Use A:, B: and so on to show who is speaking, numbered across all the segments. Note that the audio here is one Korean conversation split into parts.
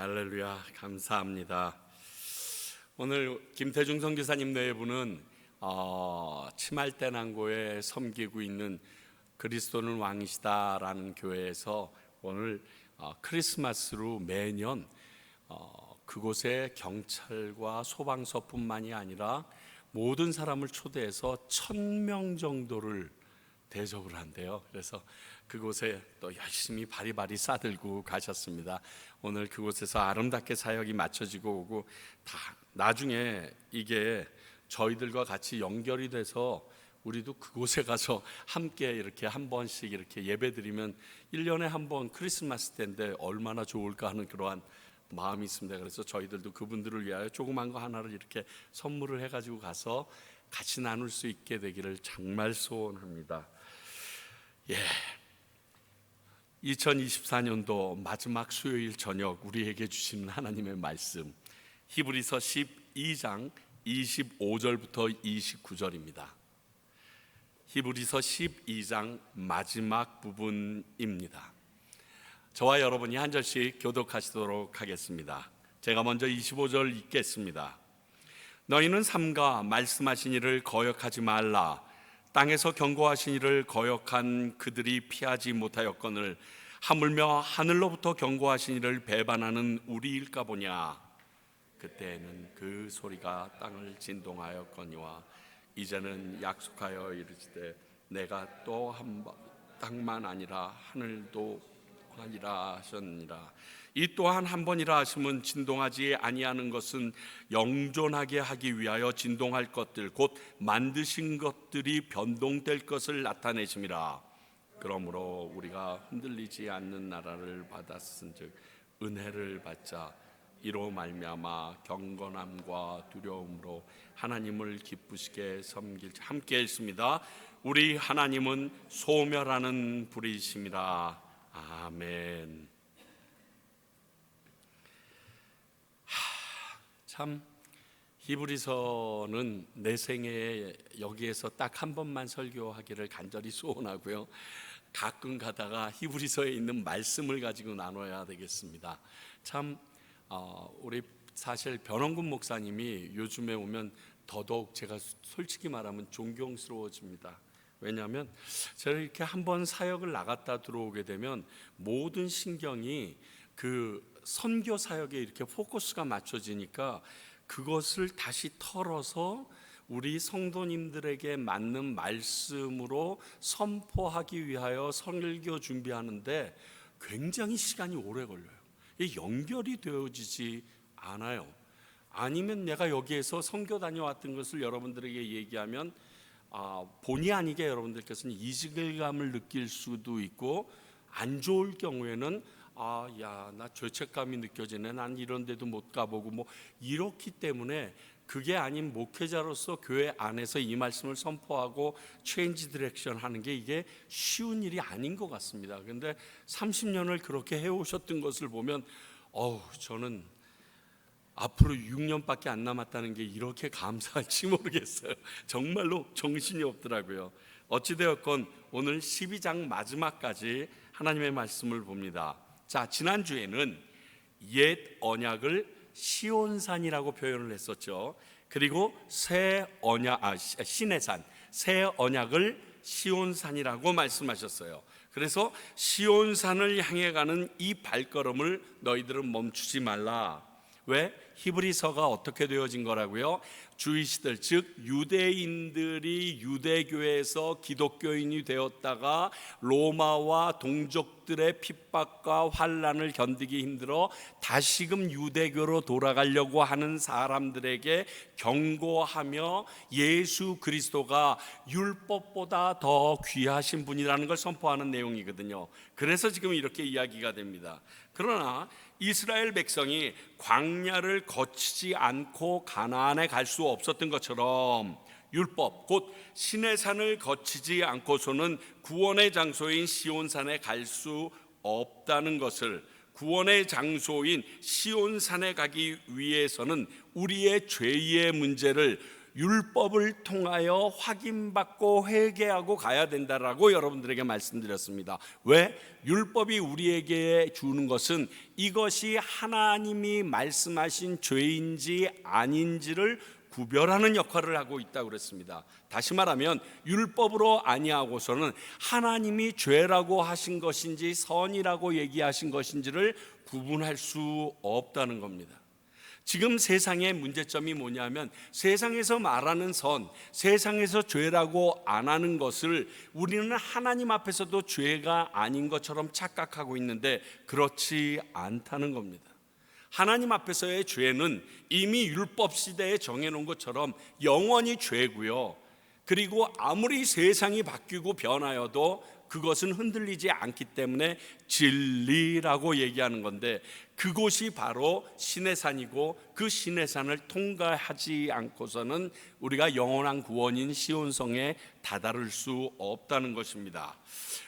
A: 할렐루야, 감사합니다. 오늘 김태중 선교사님 내분은 치말대난고에 섬기고 있는 그리스도는 왕이시다라는 교회에서 오늘 크리스마스로 매년 그곳에 경찰과 소방서뿐만이 아니라 모든 사람을 초대해서 1,000명 정도를 대접을 한대요. 그래서 그곳에 또 열심히 바리바리 싸들고 가셨습니다. 오늘 그곳에서 아름답게 사역이 마쳐지고 오고 다 나중에 이게 저희들과 같이 연결이 돼서 우리도 그곳에 가서 함께 이렇게 한 번씩 이렇게 예배드리면 1년에 한 번 크리스마스 때인데 얼마나 좋을까 하는 그러한 마음이 있습니다. 그래서 저희들도 그분들을 위하여 조그만 거 하나를 이렇게 선물을 해가지고 가서 같이 나눌 수 있게 되기를 정말 소원합니다. 2024년도 마지막 수요일 저녁 우리에게 주시는 하나님의 말씀 히브리서 12장 25절부터 29절입니다. 히브리서 12장 마지막 부분입니다. 저와 여러분이 한 절씩 교독하시도록 하겠습니다. 제가 먼저 25절 읽겠습니다. 너희는 삼가 말씀하신 이를 거역하지 말라. 땅에서 경고하신 이를 거역한 그들이 피하지 못하였거늘 하물며 하늘로부터 경고하신 이를 배반하는 우리일까 보냐. 그때에는 그 소리가 땅을 진동하였거니와 이제는 약속하여 이르시되 내가 또 한 땅만 아니라 하늘도 아니라 하셨느니라. 이 또한 한 번이라 하심은 진동하지 아니하는 것은 영존하게 하기 위하여 진동할 것들 곧 만드신 것들이 변동될 것을 나타내심이라. 그러므로 우리가 흔들리지 않는 나라를 받았은즉 은혜를 받자. 이로 말미암아 경건함과 두려움으로 하나님을 기쁘시게 섬길자. 함께 읽습니다. 우리 하나님은 소멸하는 불이심이라. 아멘. 참 히브리서는 내 생애에 여기에서 딱 한 번만 설교하기를 간절히 소원하고요. 가끔 가다가 히브리서에 있는 말씀을 가지고 나눠야 되겠습니다. 참 우리 사실 변원군 목사님이 요즘에 오면 더더욱 제가 솔직히 말하면 존경스러워집니다. 왜냐하면 제가 이렇게 한번 사역을 나갔다 들어오게 되면 모든 신경이 그 선교 사역에 이렇게 포커스가 맞춰지니까 그것을 다시 털어서 우리 성도님들에게 맞는 말씀으로 선포하기 위하여 설교 준비하는데 굉장히 시간이 오래 걸려요. 이게 연결이 되어지지 않아요. 아니면 내가 여기에서 선교 다녀왔던 것을 여러분들에게 얘기하면 본의 아니게 여러분들께서는 이질감을 느낄 수도 있고 안 좋을 경우에는 나 죄책감이 느껴지네. 난 이런 데도 못 가보고 뭐 이렇기 때문에 그게 아닌 목회자로서 교회 안에서 이 말씀을 선포하고 체인지 디렉션 하는 게 이게 쉬운 일이 아닌 것 같습니다. 그런데 30년을 그렇게 해오셨던 것을 보면 저는 앞으로 6년밖에 안 남았다는 게 이렇게 감사할지 모르겠어요. 정말로 정신이 없더라고요. 어찌되었건 오늘 12장 마지막까지 하나님의 말씀을 봅니다. 자, 지난주에는 옛 언약을 시온산이라고 표현을 했었죠. 그리고 신의 산, 새 언약을 시온산이라고 말씀하셨어요. 그래서 시온산을 향해 가는 이 발걸음을 너희들은 멈추지 말라. 왜? 히브리서가 어떻게 되어진 거라고요? 주이시들 즉 유대인들이 유대교에서 기독교인이 되었다가 로마와 동족들의 핍박과 환난을 견디기 힘들어 다시금 유대교로 돌아가려고 하는 사람들에게 경고하며 예수 그리스도가 율법보다 더 귀하신 분이라는 걸 선포하는 내용이거든요. 그래서 지금 이렇게 이야기가 됩니다. 그러나 이스라엘 백성이 광야를 거치지 않고 가나안에 갈 수 없었던 것처럼 율법 곧 신의 산을 거치지 않고서는 구원의 장소인 시온산에 갈 수 없다는 것을, 구원의 장소인 시온산에 가기 위해서는 우리의 죄의 문제를 율법을 통하여 확인받고 회개하고 가야 된다라고 여러분들에게 말씀드렸습니다. 왜? 율법이 우리에게 주는 것은 이것이 하나님이 말씀하신 죄인지 아닌지를 구별하는 역할을 하고 있다고 그랬습니다. 다시 말하면 율법으로 아니하고서는 하나님이 죄라고 하신 것인지 선이라고 얘기하신 것인지를 구분할 수 없다는 겁니다. 지금 세상의 문제점이 뭐냐면 세상에서 말하는 선, 세상에서 죄라고 안 하는 것을 우리는 하나님 앞에서도 죄가 아닌 것처럼 착각하고 있는데 그렇지 않다는 겁니다. 하나님 앞에서의 죄는 이미 율법 시대에 정해놓은 것처럼 영원히 죄고요. 그리고 아무리 세상이 바뀌고 변하여도 그것은 흔들리지 않기 때문에 진리라고 얘기하는 건데 그곳이 바로 신의 산이고 그 신의 산을 통과하지 않고서는 우리가 영원한 구원인 시온성에 다다를 수 없다는 것입니다.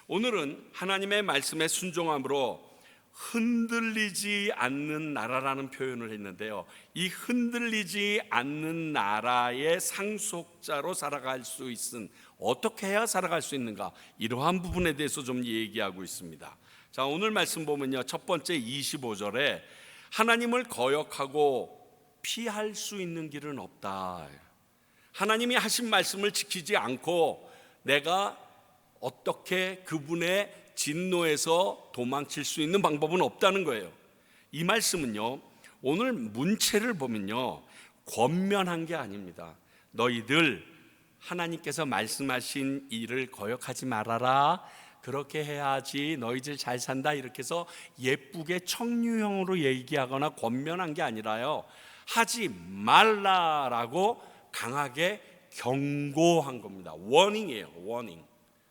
A: 오늘은 하나님의 말씀에 순종함으로 흔들리지 않는 나라라는 표현을 했는데요, 이 흔들리지 않는 나라의 상속자로 살아갈 수 있은, 어떻게 해야 살아갈 수 있는가, 이러한 부분에 대해서 좀 얘기하고 있습니다. 자, 오늘 말씀 보면요, 첫 번째 25절에 하나님을 거역하고 피할 수 있는 길은 없다. 하나님이 하신 말씀을 지키지 않고 내가 어떻게 그분의 진노에서 도망칠 수 있는 방법은 없다는 거예요. 이 말씀은요, 오늘 문체를 보면요, 권면한 게 아닙니다. 너희들 하나님께서 말씀하신 일을 거역하지 말아라, 그렇게 해야지 너희들 잘 산다, 이렇게 해서 예쁘게 청유형으로 얘기하거나 권면한 게 아니라요, 하지 말라라고 강하게 경고한 겁니다. 워닝이에요. 워닝.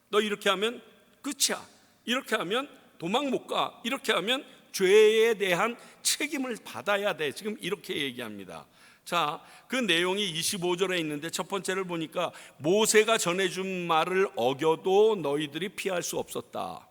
A: 너 이렇게 하면 끝이야. 이렇게 하면 도망 못 가. 이렇게 하면 죄에 대한 책임을 받아야 돼. 지금 이렇게 얘기합니다. 자, 그 내용이 25절에 있는데 첫 번째를 보니까 모세가 전해준 말을 어겨도 너희들이 피할 수 없었다.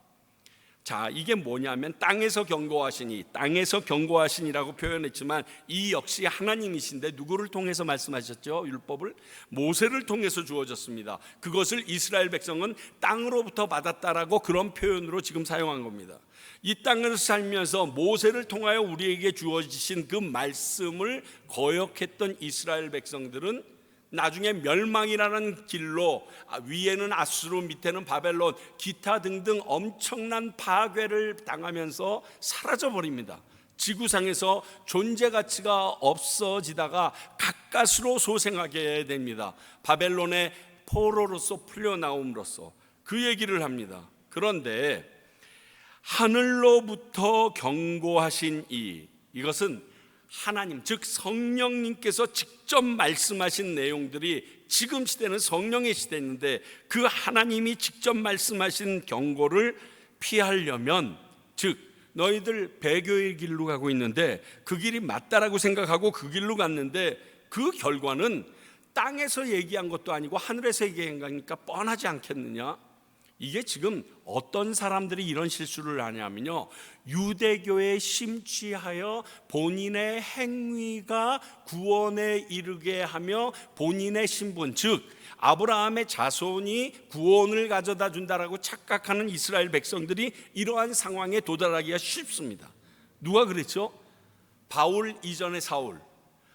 A: 자, 이게 뭐냐면 땅에서 경고하시니라고 표현했지만 이 역시 하나님이신데 누구를 통해서 말씀하셨죠? 율법을 모세를 통해서 주어졌습니다. 그것을 이스라엘 백성은 땅으로부터 받았다라고 그런 표현으로 지금 사용한 겁니다. 이 땅에서 살면서 모세를 통하여 우리에게 주어지신 그 말씀을 거역했던 이스라엘 백성들은 나중에 멸망이라는 길로, 위에는 아수르, 밑에는 바벨론, 기타 등등 엄청난 파괴를 당하면서 사라져버립니다. 지구상에서 존재 가치가 없어지다가 가까스로 소생하게 됩니다. 바벨론의 포로로서 풀려나옴으로써 그 얘기를 합니다. 그런데 하늘로부터 경고하신 이것은 하나님, 즉 성령님께서 직접 말씀하신 내용들이, 지금 시대는 성령의 시대인데 그 하나님이 직접 말씀하신 경고를 피하려면, 즉 너희들 배교의 길로 가고 있는데 그 길이 맞다라고 생각하고 그 길로 갔는데 그 결과는 땅에서 얘기한 것도 아니고 하늘에서 얘기한 거니까 뻔하지 않겠느냐. 이게 지금 어떤 사람들이 이런 실수를 하냐면요, 유대교에 심취하여 본인의 행위가 구원에 이르게 하며 본인의 신분, 즉 아브라함의 자손이 구원을 가져다 준다라고 착각하는 이스라엘 백성들이 이러한 상황에 도달하기가 쉽습니다. 누가 그랬죠? 바울 이전의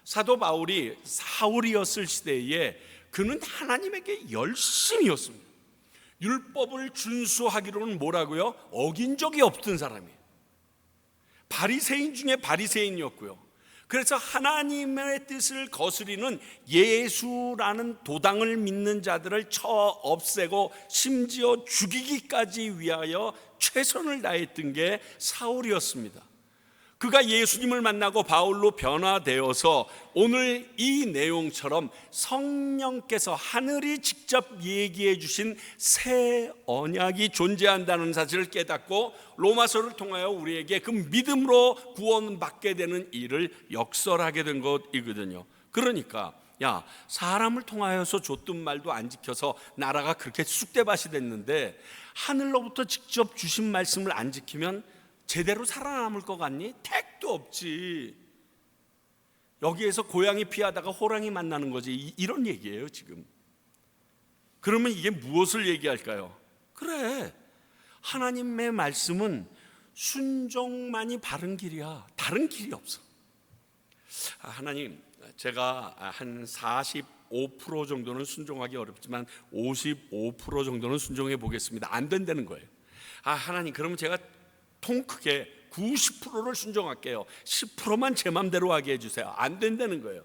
A: 사도 바울이 사울이었을 시대에 그는 하나님에게 열심이었습니다. 율법을 준수하기로는 뭐라고요? 어긴 적이 없던 사람이에요. 바리새인 중에 바리새인이었고요. 그래서 하나님의 뜻을 거스리는 예수라는 도당을 믿는 자들을 쳐 없애고 심지어 죽이기까지 위하여 최선을 다했던 게 사울이었습니다. 그가 예수님을 만나고 바울로 변화되어서 오늘 이 내용처럼 성령께서, 하늘이 직접 얘기해 주신 새 언약이 존재한다는 사실을 깨닫고 로마서를 통하여 우리에게 그 믿음으로 구원받게 되는 일을 역설하게 된 것이거든요. 그러니까 사람을 통하여서 줬던 말도 안 지켜서 나라가 그렇게 쑥대밭이 됐는데 하늘로부터 직접 주신 말씀을 안 지키면 제대로 살아남을 것 같니? 택도 없지. 여기에서 고양이 피하다가 호랑이 만나는 거지, 이런 얘기예요 지금. 그러면 이게 무엇을 얘기할까요? 그래, 하나님의 말씀은 순종만이 바른 길이야. 다른 길이 없어. 하나님, 제가 한 45% 정도는 순종하기 어렵지만 55% 정도는 순종해 보겠습니다. 안 된다는 거예요. 하나님, 그러면 제가 통 크게 90%를 순종할게요. 10%만 제 맘대로 하게 해주세요. 안 된다는 거예요.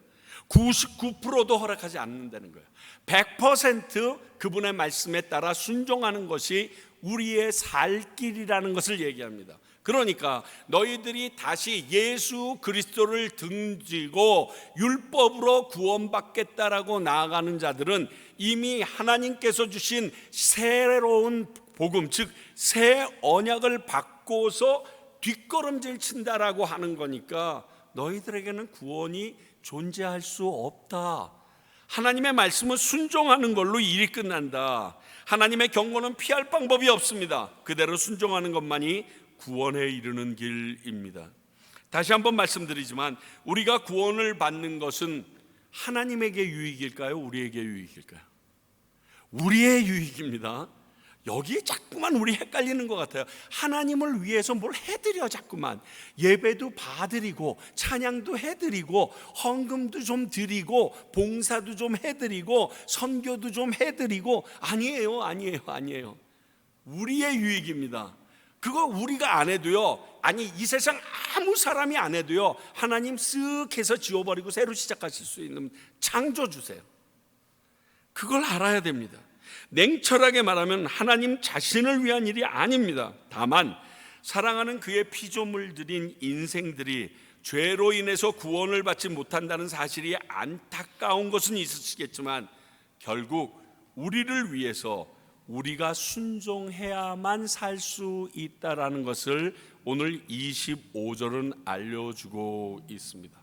A: 99%도 허락하지 않는다는 거예요. 100% 그분의 말씀에 따라 순종하는 것이 우리의 살 길이라는 것을 얘기합니다. 그러니까 너희들이 다시 예수 그리스도를 등지고 율법으로 구원받겠다라고 나아가는 자들은 이미 하나님께서 주신 새로운 복음, 즉 새 언약을 받고서 뒷걸음질 친다라고 하는 거니까 너희들에게는 구원이 존재할 수 없다. 하나님의 말씀은 순종하는 걸로 일이 끝난다. 하나님의 경고는 피할 방법이 없습니다. 그대로 순종하는 것만이 구원에 이르는 길입니다. 다시 한번 말씀드리지만 우리가 구원을 받는 것은 하나님에게 유익일까요? 우리에게 유익일까요? 우리의 유익입니다. 여기에 자꾸만 우리 헷갈리는 것 같아요. 하나님을 위해서 뭘 해드려, 자꾸만 예배도 봐드리고 찬양도 해드리고 헌금도 좀 드리고 봉사도 좀 해드리고 선교도 좀 해드리고. 아니에요. 우리의 유익입니다. 그거 우리가 안 해도요, 아니 이 세상 아무 사람이 안 해도요, 하나님 쓱 해서 지워버리고 새로 시작하실 수 있는 창조 주세요. 그걸 알아야 됩니다. 냉철하게 말하면 하나님 자신을 위한 일이 아닙니다. 다만 사랑하는 그의 피조물들인 인생들이 죄로 인해서 구원을 받지 못한다는 사실이 안타까운 것은 있으시겠지만 결국 우리를 위해서 우리가 순종해야만 살 수 있다라는 것을 오늘 25절은 알려주고 있습니다.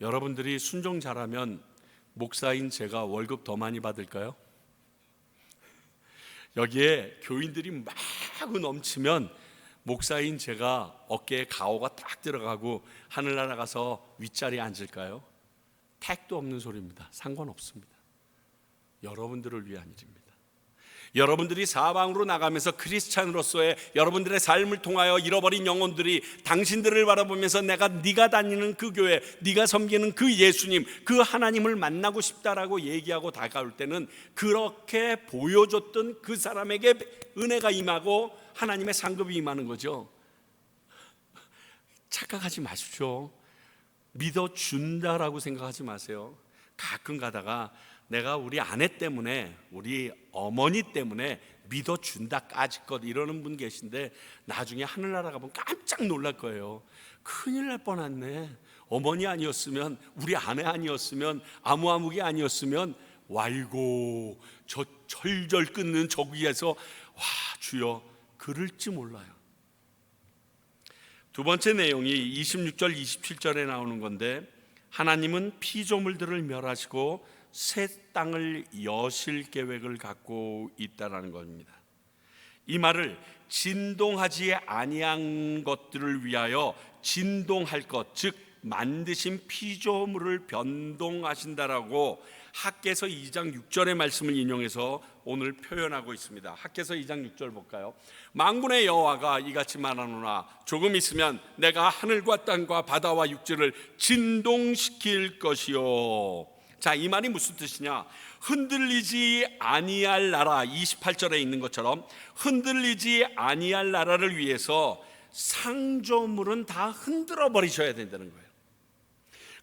A: 여러분들이 순종 잘하면 목사인 제가 월급 더 많이 받을까요? 여기에 교인들이 막 넘치면 목사인 제가 어깨에 가오가 딱 들어가고 하늘나라 가서 윗자리에 앉을까요? 택도 없는 소리입니다. 상관없습니다. 여러분들을 위한 일입니다. 여러분들이 사방으로 나가면서 크리스찬으로서의 여러분들의 삶을 통하여 잃어버린 영혼들이 당신들을 바라보면서 네가 다니는 그 교회, 네가 섬기는 그 예수님, 그 하나님을 만나고 싶다라고 얘기하고 다가올 때는 그렇게 보여줬던 그 사람에게 은혜가 임하고 하나님의 상급이 임하는 거죠. 착각하지 마십시오. 믿어준다라고 생각하지 마세요. 가끔 가다가 내가 우리 아내 때문에, 우리 어머니 때문에 믿어준다까지 것 이러는 분 계신데 나중에 하늘나라 가보면 깜짝 놀랄 거예요. 큰일 날 뻔했네. 어머니 아니었으면, 우리 아내 아니었으면, 아무개 아니었으면 왈고 저 철절 끊는 저기에서 와 주여 그럴지 몰라요. 두 번째 내용이 26절 27절에 나오는 건데, 하나님은 피조물들을 멸하시고 새 땅을 여실 계획을 갖고 있다라는 겁니다. 이 말을 진동하지 아니한 것들을 위하여 진동할 것, 즉 만드신 피조물을 변동하신다라고 학개서 2장 6절의 말씀을 인용해서 오늘 표현하고 있습니다. 학개서 2장 6절 볼까요? 만군의 여호와가 이같이 말하노라, 조금 있으면 내가 하늘과 땅과 바다와 육지를 진동시킬 것이요. 자, 이 말이 무슨 뜻이냐? 흔들리지 아니할 나라, 28절에 있는 것처럼 흔들리지 아니할 나라를 위해서 창조물은 다 흔들어 버리셔야 된다는 거예요.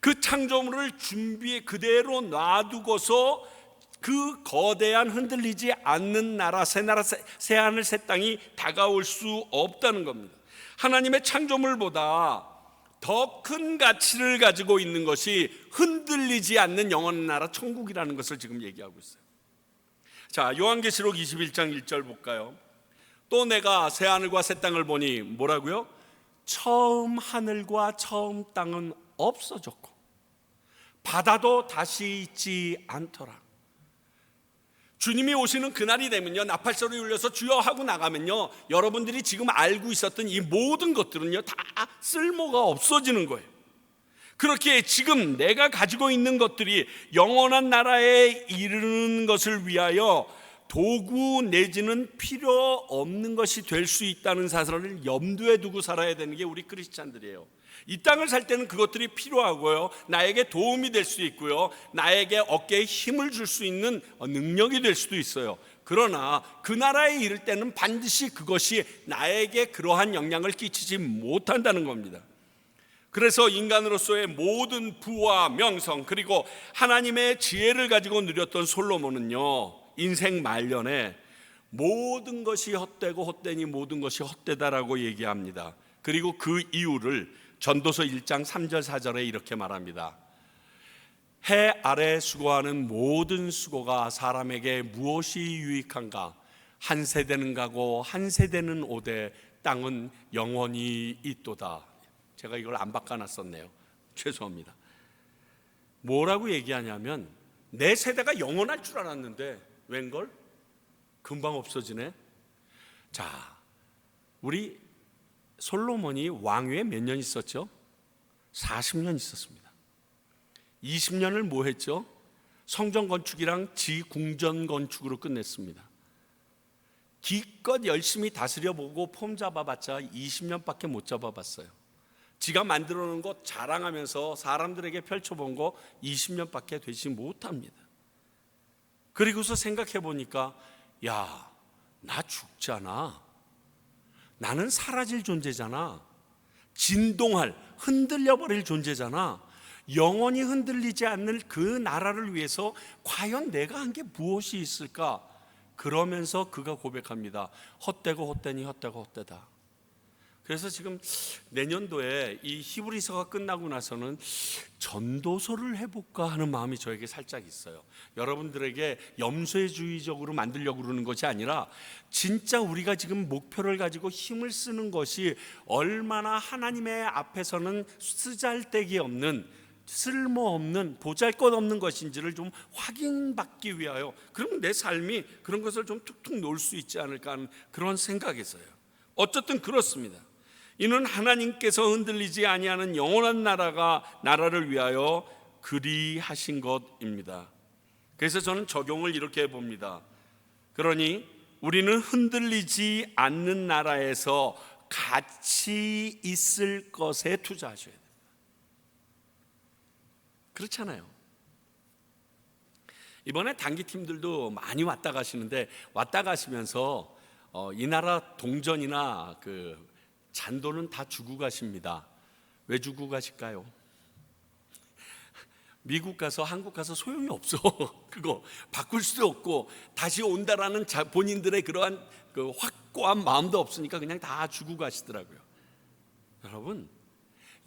A: 그 창조물을 준비해 그대로 놔두고서 그 거대한 흔들리지 않는 나라, 새 나라, 새 하늘, 새 땅이 다가올 수 없다는 겁니다. 하나님의 창조물보다 더 큰 가치를 가지고 있는 것이 흔들리지 않는 영원한 나라 천국이라는 것을 지금 얘기하고 있어요. 자, 요한계시록 21장 1절 볼까요? 또 내가 새 하늘과 새 땅을 보니 뭐라고요? 처음 하늘과 처음 땅은 없어졌고 바다도 다시 있지 않더라. 주님이 오시는 그날이 되면요, 나팔소리 울려서 주여 하고 나가면요, 여러분들이 지금 알고 있었던 이 모든 것들은요 다 쓸모가 없어지는 거예요. 그렇게 지금 내가 가지고 있는 것들이 영원한 나라에 이르는 것을 위하여 도구 내지는 필요 없는 것이 될 수 있다는 사실을 염두에 두고 살아야 되는 게 우리 크리스찬들이에요. 이 땅을 살 때는 그것들이 필요하고요, 나에게 도움이 될 수 있고요, 나에게 어깨에 힘을 줄 수 있는 능력이 될 수도 있어요. 그러나 그 나라에 이를 때는 반드시 그것이 나에게 그러한 영향을 끼치지 못한다는 겁니다. 그래서 인간으로서의 모든 부와 명성, 그리고 하나님의 지혜를 가지고 누렸던 솔로몬은요, 인생 말년에 모든 것이 헛되고 헛되니 모든 것이 헛되다라고 얘기합니다. 그리고 그 이유를 전도서 1장 3절 4절에 이렇게 말합니다. 해 아래 수고하는 모든 수고가 사람에게 무엇이 유익한가? 한 세대는 가고 한 세대는 오되 땅은 영원히 있도다. 제가 이걸 안 바꿔놨었네요. 죄송합니다. 뭐라고 얘기하냐면, 내 세대가 영원할 줄 알았는데 웬걸? 금방 없어지네. 자, 우리 솔로몬이 왕위에 몇 년 있었죠? 40년 있었습니다. 20년을 뭐 했죠? 성전 건축이랑 지궁전 건축으로 끝냈습니다. 기껏 열심히 다스려보고 폼 잡아봤자 20년밖에 못 잡아봤어요. 지가 만들어 놓은 것 자랑하면서 사람들에게 펼쳐본 거 20년밖에 되지 못합니다. 그리고서 생각해 보니까, 야, 나 죽잖아. 나는 사라질 존재잖아. 진동할, 흔들려버릴 존재잖아. 영원히 흔들리지 않는 그 나라를 위해서 과연 내가 한 게 무엇이 있을까? 그러면서 그가 고백합니다. 헛되고 헛되니 헛되고 헛되다. 그래서 지금 내년도에 이 히브리서가 끝나고 나서는 전도서를 해볼까 하는 마음이 저에게 살짝 있어요. 여러분들에게 염세주의적으로 만들려고 그러는 것이 아니라, 진짜 우리가 지금 목표를 가지고 힘을 쓰는 것이 얼마나 하나님의 앞에서는 쓰잘데기 없는, 쓸모없는, 보잘것없는 것인지를 좀 확인받기 위하여, 그럼 내 삶이 그런 것을 좀 툭툭 놓을 수 있지 않을까 하는 그런 생각에서요. 어쨌든 그렇습니다. 이는 하나님께서 흔들리지 아니하는 영원한 나라를 위하여 그리하신 것입니다. 그래서 저는 적용을 이렇게 해봅니다. 그러니 우리는 흔들리지 않는 나라에서 같이 있을 것에 투자하셔야 됩니다. 그렇잖아요. 이번에 단기팀들도 많이 왔다 가시는데, 왔다 가시면서 이 나라 동전이나 그 잔돈은 다 주고 가십니다. 왜 주고 가실까요? 미국 가서 한국 가서 소용이 없어. 그거 바꿀 수도 없고 다시 온다라는 본인들의 그러한 그 확고한 마음도 없으니까 그냥 다 주고 가시더라고요. 여러분,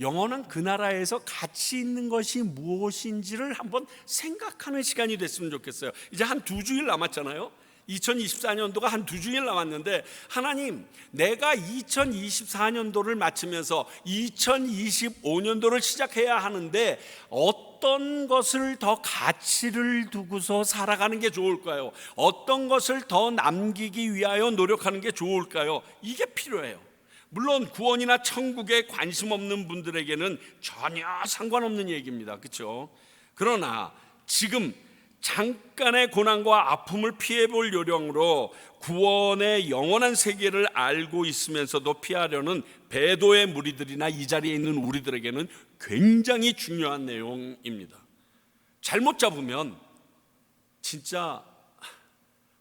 A: 영원한 그 나라에서 가치 있는 것이 무엇인지를 한번 생각하는 시간이 됐으면 좋겠어요. 이제 한 2주일 남았잖아요. 2024년도가 한 2주일 남았는데, 하나님, 내가 2024년도를 마치면서 2025년도를 시작해야 하는데 어떤 것을 더 가치를 두고서 살아가는 게 좋을까요? 어떤 것을 더 남기기 위하여 노력하는 게 좋을까요? 이게 필요해요. 물론 구원이나 천국에 관심 없는 분들에게는 전혀 상관없는 얘기입니다. 그렇죠? 그러나 지금 잠깐의 고난과 아픔을 피해볼 요령으로 구원의 영원한 세계를 알고 있으면서도 피하려는 배도의 무리들이나 이 자리에 있는 우리들에게는 굉장히 중요한 내용입니다. 잘못 잡으면 진짜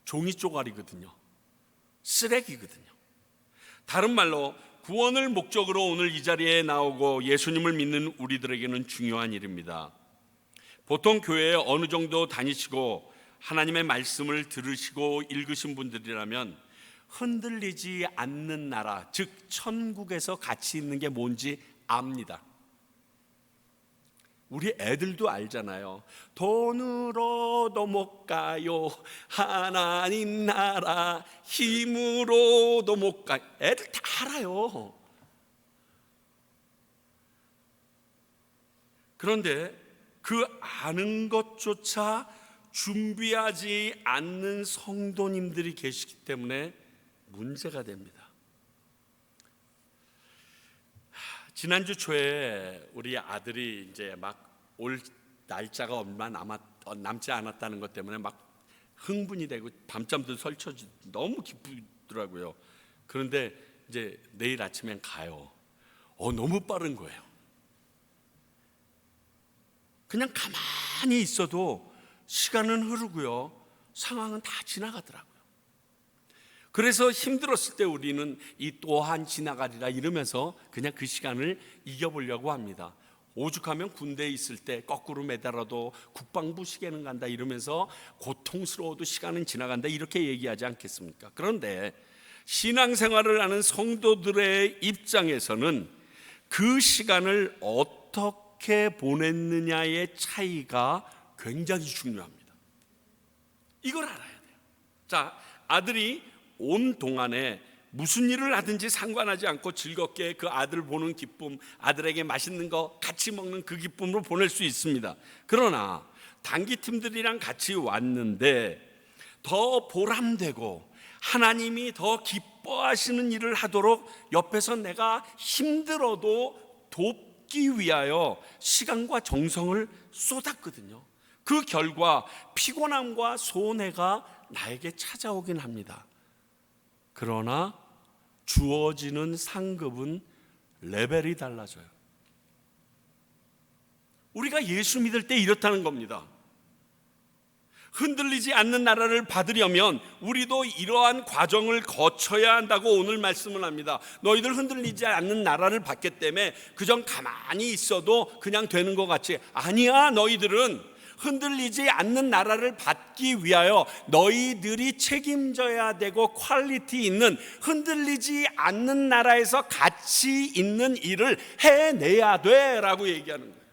A: 종이 쪼가리거든요. 쓰레기거든요. 다른 말로 구원을 목적으로 오늘 이 자리에 나오고 예수님을 믿는 우리들에게는 중요한 일입니다. 보통 교회에 어느 정도 다니시고 하나님의 말씀을 들으시고 읽으신 분들이라면 흔들리지 않는 나라, 즉 천국에서 같이 있는 게 뭔지 압니다. 우리 애들도 알잖아요. 돈으로도 못 가요, 하나님 나라 힘으로도 못 가요. 애들 다 알아요. 그런데 그 아는 것조차 준비하지 않는 성도님들이 계시기 때문에 문제가 됩니다. 지난주 초에 우리 아들이 이제 막 올 날짜가 얼마 남지 않았다는 것 때문에 막 흥분이 되고 밤잠도 설쳐지 너무 기쁘더라고요. 그런데 이제 내일 아침엔 가요. 너무 빠른 거예요. 그냥 가만히 있어도 시간은 흐르고요, 상황은 다 지나가더라고요. 그래서 힘들었을 때 우리는 이 또한 지나가리라 이러면서 그냥 그 시간을 이겨보려고 합니다. 오죽하면 군대에 있을 때 거꾸로 매달아도 국방부 시계는 간다 이러면서 고통스러워도 시간은 지나간다 이렇게 얘기하지 않겠습니까? 그런데 신앙생활을 하는 성도들의 입장에서는 그 시간을 어떻게 보냈느냐의 차이가 굉장히 중요합니다. 이걸 알아야 돼요. 자, 아들이 온 동안에 무슨 일을 하든지 상관하지 않고 즐겁게 그 아들 보는 기쁨, 아들에게 맛있는 거 같이 먹는 그 기쁨으로 보낼 수 있습니다. 그러나 단기팀들이랑 같이 왔는데 더 보람되고 하나님이 더 기뻐하시는 일을 하도록 옆에서 내가 힘들어도 돕기 위하여 시간과 정성을 쏟았거든요. 그 결과 피곤함과 손해가 나에게 찾아오긴 합니다. 그러나 주어지는 상급은 레벨이 달라져요. 우리가 예수 믿을 때 이렇다는 겁니다. 흔들리지 않는 나라를 받으려면 우리도 이러한 과정을 거쳐야 한다고 오늘 말씀을 합니다. 너희들 흔들리지 않는 나라를 받기 때문에 그저 가만히 있어도 그냥 되는 것 같지? 아니야. 너희들은 흔들리지 않는 나라를 받기 위하여 너희들이 책임져야 되고 퀄리티 있는 흔들리지 않는 나라에서 가치 있는 일을 해내야 돼 라고 얘기하는 거예요.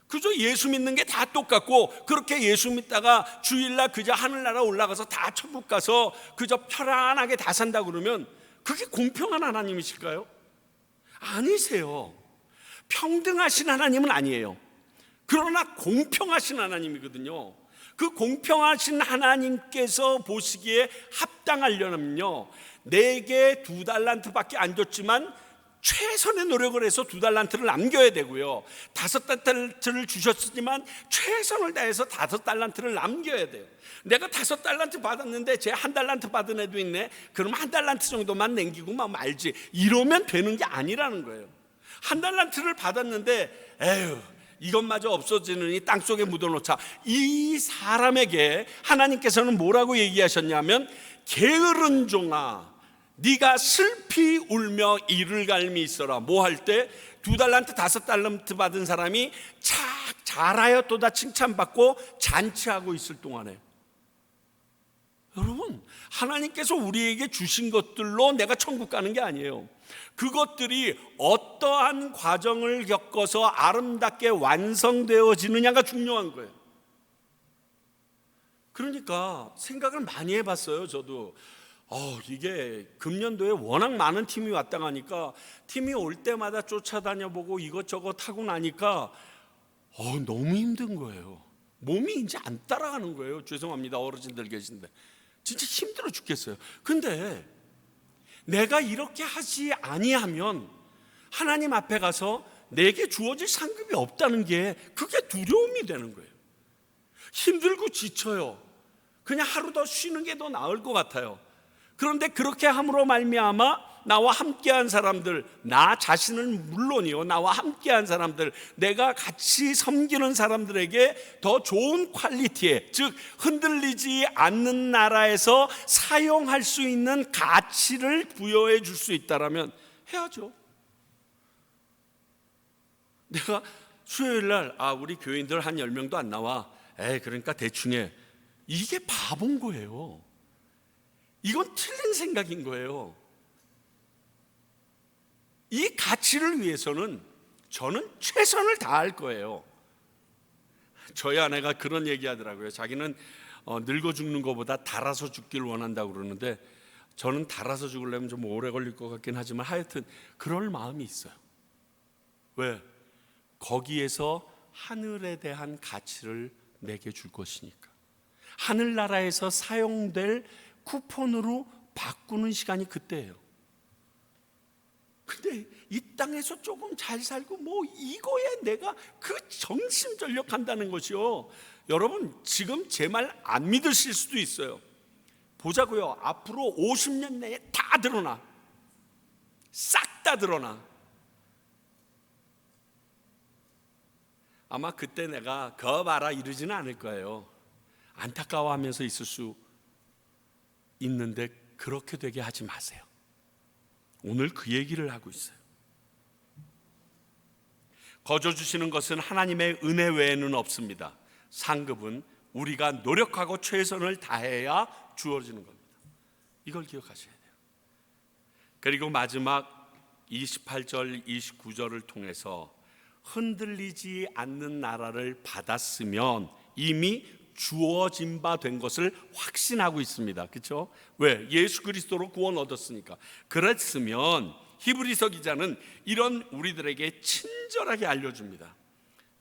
A: 그저 예수 믿는 게 다 똑같고 그렇게 예수 믿다가 주일날 그저 하늘나라 올라가서 다 천국 가서 그저 편안하게 다 산다 그러면 그게 공평한 하나님이실까요? 아니세요. 평등하신 하나님은 아니에요. 그러나 공평하신 하나님이거든요. 그 공평하신 하나님께서 보시기에 합당하려면요, 내게 2달란트밖에 안 줬지만 최선의 노력을 해서 2달란트를 남겨야 되고요, 5달란트를 주셨지만 최선을 다해서 5달란트를 남겨야 돼요. 내가 5달란트 받았는데 쟤 1달란트 받은 애도 있네. 그럼 1달란트 정도만 남기고 막 말지. 이러면 되는 게 아니라는 거예요. 1달란트를 받았는데 에휴 이것마저 없어지느니 땅속에 묻어놓자. 이 사람에게 하나님께서는 뭐라고 얘기하셨냐면, 게으른 종아 네가 슬피 울며 이를 갈미 있어라. 뭐 할 때? 2달란트 5달란트 받은 사람이 착 잘하였도다 칭찬받고 잔치하고 있을 동안에, 여러분, 하나님께서 우리에게 주신 것들로 내가 천국 가는 게 아니에요. 그것들이 어떠한 과정을 겪어서 아름답게 완성되어지느냐가 중요한 거예요. 그러니까 생각을 많이 해봤어요. 저도 이게 금년도에 워낙 많은 팀이 왔다 가니까 팀이 올 때마다 쫓아다녀보고 이것저것 하고 나니까 너무 힘든 거예요. 몸이 이제 안 따라가는 거예요. 죄송합니다, 어르신들 계신데 진짜 힘들어 죽겠어요. 근데 내가 이렇게 하지 아니하면 하나님 앞에 가서 내게 주어질 상급이 없다는 게 그게 두려움이 되는 거예요. 힘들고 지쳐요. 그냥 하루 더 쉬는 게 더 나을 것 같아요. 그런데 그렇게 함으로 말미암아 나와 함께한 사람들, 나 자신은 물론이요, 나와 함께한 사람들, 내가 같이 섬기는 사람들에게 더 좋은 퀄리티의, 즉 흔들리지 않는 나라에서 사용할 수 있는 가치를 부여해 줄 수 있다라면 해야죠. 내가 수요일날 우리 교인들 한 10명도 안 나와, 그러니까 대충 해, 이게 바본 거예요. 이건 틀린 생각인 거예요. 이 가치를 위해서는 저는 최선을 다할 거예요. 저희 아내가 그런 얘기 하더라고요. 자기는 늙어 죽는 것보다 달아서 죽기를 원한다고 그러는데, 저는 달아서 죽으려면 좀 오래 걸릴 것 같긴 하지만 하여튼 그럴 마음이 있어요. 왜? 거기에서 하늘에 대한 가치를 내게 줄 것이니까. 하늘나라에서 사용될 쿠폰으로 바꾸는 시간이 그때예요. 근데 이 땅에서 조금 잘 살고 뭐 이거에 내가 그 정신전력한다는 것이요. 여러분 지금 제 말 안 믿으실 수도 있어요. 보자고요. 앞으로 50년 내에 다 드러나. 싹 다 드러나. 아마 그때 내가 거 봐라 이러지는 않을 거예요. 안타까워하면서 있을 수 있는데 그렇게 되게 하지 마세요. 오늘 그 얘기를 하고 있어요. 거저 주시는 것은 하나님의 은혜 외에는 없습니다. 상급은 우리가 노력하고 최선을 다해야 주어지는 겁니다. 이걸 기억하셔야 돼요. 그리고 마지막 28절 29절을 통해서 흔들리지 않는 나라를 받았으면 이미 주어진 바 된 것을 확신하고 있습니다. 그렇죠? 왜? 예수 그리스도로 구원 얻었으니까. 그랬으면 히브리서 기자는 이런 우리들에게 친절하게 알려줍니다.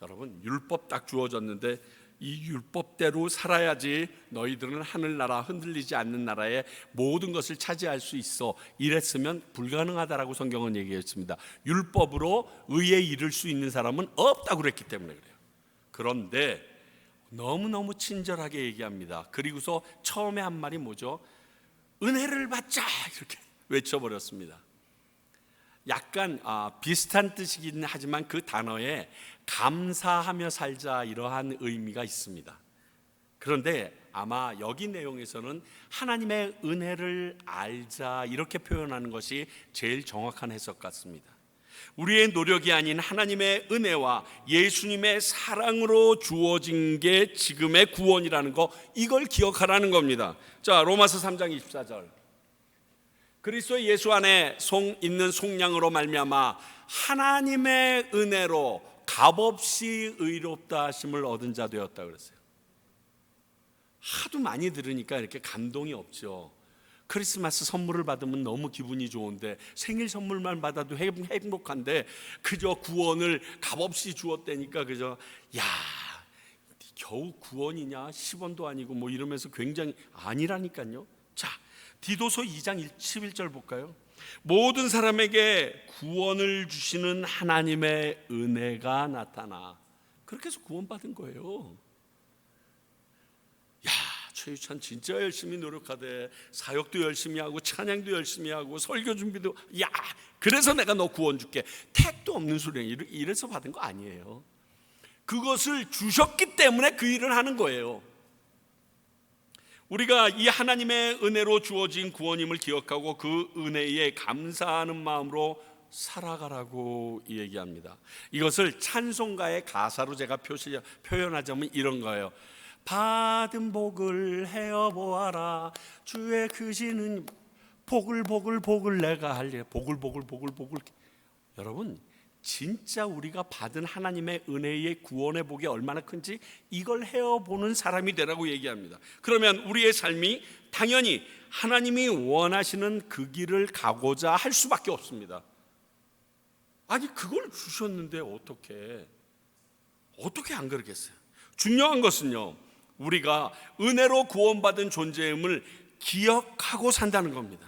A: 여러분 율법 딱 주어졌는데 이 율법대로 살아야지 너희들은 하늘나라 흔들리지 않는 나라의 모든 것을 차지할 수 있어. 이랬으면 불가능하다라고 성경은 얘기했습니다. 율법으로 의에 이를 수 있는 사람은 없다고 그랬기 때문에 그래요. 그런데 너무너무 친절하게 얘기합니다. 그리고서 처음에 한 말이 뭐죠? 은혜를 받자 이렇게 외쳐버렸습니다. 약간 비슷한 뜻이긴 하지만 그 단어에 감사하며 살자 이러한 의미가 있습니다. 그런데 아마 여기 내용에서는 하나님의 은혜를 알자 이렇게 표현하는 것이 제일 정확한 해석 같습니다. 우리의 노력이 아닌 하나님의 은혜와 예수님의 사랑으로 주어진 게 지금의 구원이라는 거, 이걸 기억하라는 겁니다. 자, 로마서 3장 24절. 그리스도 예수 안에 있는 속량으로 말미암아 하나님의 은혜로 값없이 의롭다 하심을 얻은 자 되었다 그랬어요. 하도 많이 들으니까 이렇게 감동이 없죠. 크리스마스 선물을 받으면 너무 기분이 좋은데, 생일 선물만 받아도 행복한데 그저 구원을 값없이 주었다니까 그저 야 겨우 구원이냐 10원도 아니고 뭐 이러면서 굉장히 아니라니까요. 자, 디도서 2장 11절 볼까요? 모든 사람에게 구원을 주시는 하나님의 은혜가 나타나. 그렇게 해서 구원받은 거예요. 야, 최유찬 진짜 열심히 노력하대. 사역도 열심히 하고 찬양도 열심히 하고 설교 준비도, 야 그래서 내가 너 구원 줄게. 택도 없는 소리. 이래서 받은 거 아니에요. 그것을 주셨기 때문에 그 일을 하는 거예요. 우리가 이 하나님의 은혜로 주어진 구원임을 기억하고 그 은혜에 감사하는 마음으로 살아가라고 얘기합니다. 이것을 찬송가의 가사로 제가 표현하자면 이런 거예요. 받은 복을 헤어 보아라. 주의 크시는 복을 내가 할래. 복을. 여러분 진짜 우리가 받은 하나님의 은혜의 구원의 복이 얼마나 큰지 이걸 헤어보는 사람이 되라고 얘기합니다. 그러면 우리의 삶이 당연히 하나님이 원하시는 그 길을 가고자 할 수밖에 없습니다. 아니 그걸 주셨는데 어떻게 안 그러겠어요? 중요한 것은요, 우리가 은혜로 구원받은 존재임을 기억하고 산다는 겁니다.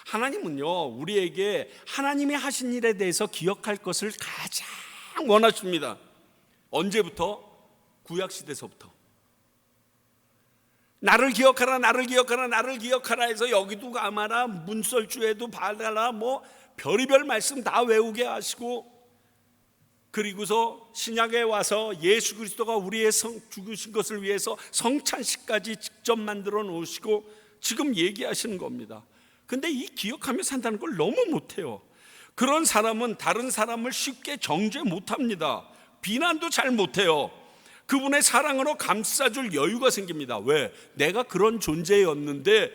A: 하나님은요 우리에게 하나님이 하신 일에 대해서 기억할 것을 가장 원하십니다. 언제부터? 구약시대서부터. 나를 기억하라 해서 여기도 가마라 문설주에도 받아라 뭐 별의별 말씀 다 외우게 하시고, 그리고서 신약에 와서 예수 그리스도가 우리의 죽으신 것을 위해서 성찬식까지 직접 만들어 놓으시고 지금 얘기하시는 겁니다. 근데 이 기억하며 산다는 걸 너무 못해요. 그런 사람은 다른 사람을 쉽게 정죄 못합니다. 비난도 잘 못해요. 그분의 사랑으로 감싸줄 여유가 생깁니다. 왜? 내가 그런 존재였는데.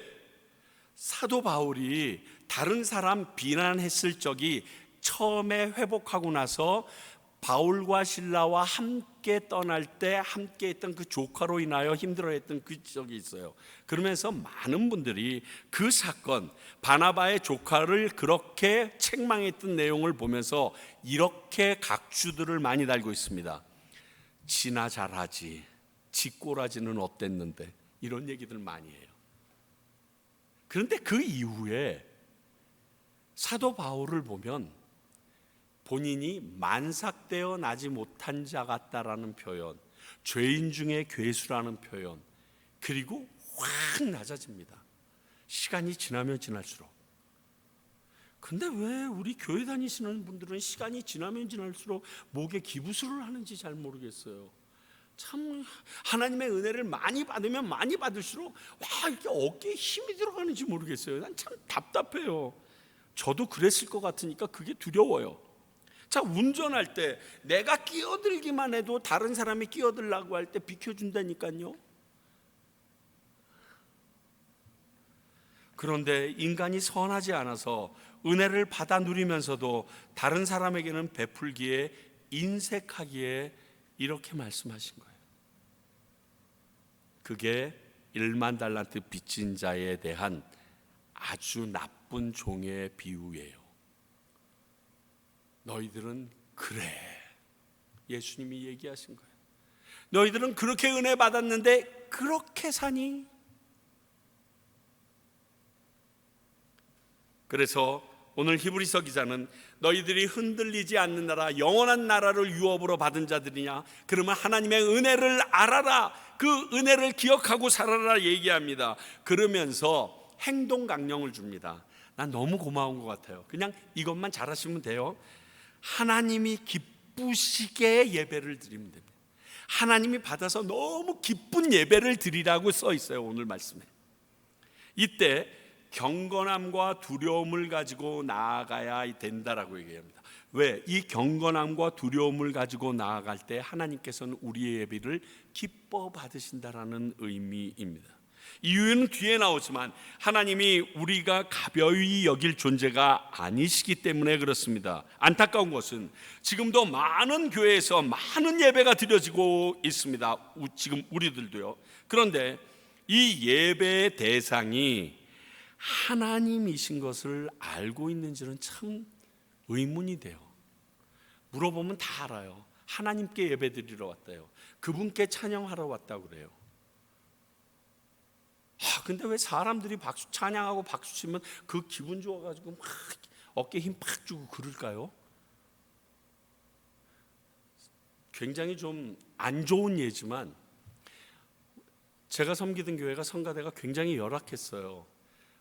A: 사도 바울이 다른 사람 비난했을 적이 처음에 회복하고 나서 바울과 실라와 함께 떠날 때 함께 했던 그 조카로 인하여 힘들어했던 그 적이 있어요. 그러면서 많은 분들이 그 사건, 바나바의 조카를 그렇게 책망했던 내용을 보면서 이렇게 각주들을 많이 달고 있습니다. 지나 잘하지, 쥐꼬라지는 어땠는데, 이런 얘기들 많이 해요. 그런데 그 이후에 사도 바울을 보면 본인이 만삭되어 나지 못한 자 같다라는 표현, 죄인 중에 괴수라는 표현, 그리고 확 낮아집니다. 시간이 지나면 지날수록. 근데 왜 우리 교회 다니시는 분들은 시간이 지나면 지날수록 목에 기부스를 하는지 잘 모르겠어요. 참 하나님의 은혜를 많이 받으면 많이 받을수록 와, 이렇게 어깨에 힘이 들어가는지 모르겠어요. 난 참 답답해요. 저도 그랬을 것 같으니까 그게 두려워요. 자, 운전할 때 내가 끼어들기만 해도 다른 사람이 끼어들라고 할 때 비켜준다니까요. 그런데 인간이 선하지 않아서 은혜를 받아 누리면서도 다른 사람에게는 베풀기에 인색하기에 이렇게 말씀하신 거예요. 그게 1만 달란트 빚진 자에 대한 아주 나쁜 종의 비유예요. 너희들은 그래, 예수님이 얘기하신 거예요. 너희들은 그렇게 은혜 받았는데 그렇게 사니? 그래서 오늘 히브리서 기자는 너희들이 흔들리지 않는 나라, 영원한 나라를 유업으로 받은 자들이냐? 그러면 하나님의 은혜를 알아라, 그 은혜를 기억하고 살아라 얘기합니다. 그러면서 행동 강령을 줍니다. 난 너무 고마운 것 같아요. 그냥 이것만 잘하시면 돼요. 하나님이 기쁘시게 예배를 드리면 됩니다. 하나님이 받아서 너무 기쁜 예배를 드리라고 써 있어요, 오늘 말씀에. 이때 경건함과 두려움을 가지고 나아가야 된다라고 얘기합니다. 왜? 이 경건함과 두려움을 가지고 나아갈 때 하나님께서는 우리의 예배를 기뻐 받으신다라는 의미입니다. 이유는 뒤에 나오지만 하나님이 우리가 가벼이 여길 존재가 아니시기 때문에 그렇습니다. 안타까운 것은 지금도 많은 교회에서 많은 예배가 드려지고 있습니다. 지금 우리들도요. 그런데 이 예배의 대상이 하나님이신 것을 알고 있는지는 참 의문이 돼요. 물어보면 다 알아요. 하나님께 예배드리러 왔다요. 그분께 찬양하러 왔다고 그래요. 근데 왜 사람들이 박수 찬양하고 박수 치면 그 기분 좋아가지고 막 어깨에 힘 팍 주고 그럴까요? 굉장히 좀 안 좋은 예지만 제가 섬기던 교회가 성가대가 굉장히 열악했어요.